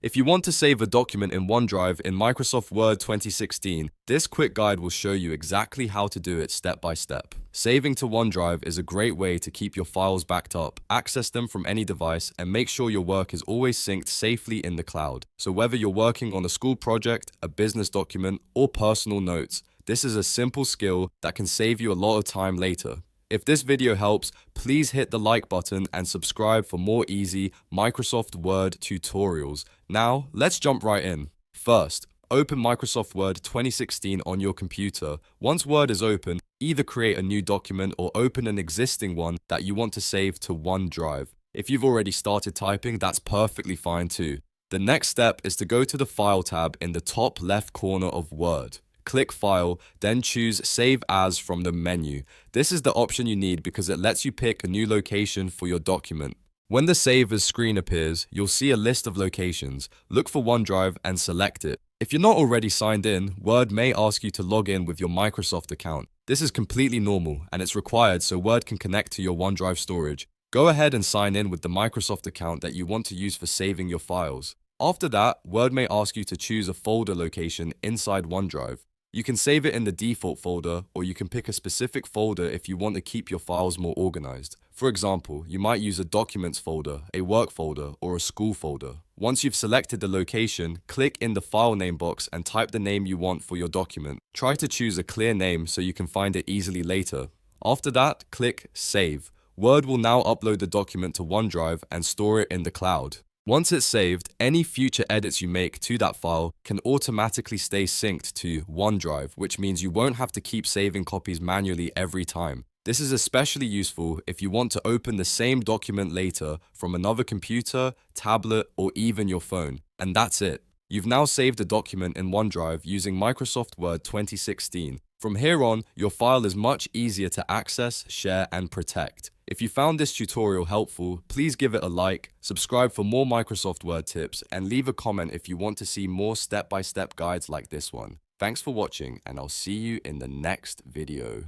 If you want to save a document in OneDrive in Microsoft Word 2016, this quick guide will show you exactly how to do it step by step. Saving to OneDrive is a great way to keep your files backed up, access them from any device, and make sure your work is always synced safely in the cloud. So whether you're working on a school project, a business document, or personal notes, this is a simple skill that can save you a lot of time later. If this video helps, please hit the like button and subscribe for more easy Microsoft Word tutorials. Now, let's jump right in. First, open Microsoft Word 2016 on your computer. Once Word is open, either create a new document or open an existing one that you want to save to OneDrive. If you've already started typing, that's perfectly fine too. The next step is to go to the File tab in the top left corner of Word. Click File, then choose Save As from the menu. This is the option you need because it lets you pick a new location for your document. When the Save As screen appears, you'll see a list of locations. Look for OneDrive and select it. If you're not already signed in, Word may ask you to log in with your Microsoft account. This is completely normal and it's required so Word can connect to your OneDrive storage. Go ahead and sign in with the Microsoft account that you want to use for saving your files. After that, Word may ask you to choose a folder location inside OneDrive. You can save it in the default folder, or you can pick a specific folder if you want to keep your files more organized. For example, you might use a Documents folder, a Work folder, or a School folder. Once you've selected the location, click in the file name box and type the name you want for your document. Try to choose a clear name so you can find it easily later. After that, click Save. Word will now upload the document to OneDrive and store it in the cloud. Once it's saved, any future edits you make to that file can automatically stay synced to OneDrive, which means you won't have to keep saving copies manually every time. This is especially useful if you want to open the same document later from another computer, tablet, or even your phone. And that's it. You've now saved a document in OneDrive using Microsoft Word 2016. From here on, your file is much easier to access, share, and protect. If you found this tutorial helpful, please give it a like, subscribe for more Microsoft Word tips, and leave a comment if you want to see more step-by-step guides like this one. Thanks for watching, and I'll see you in the next video.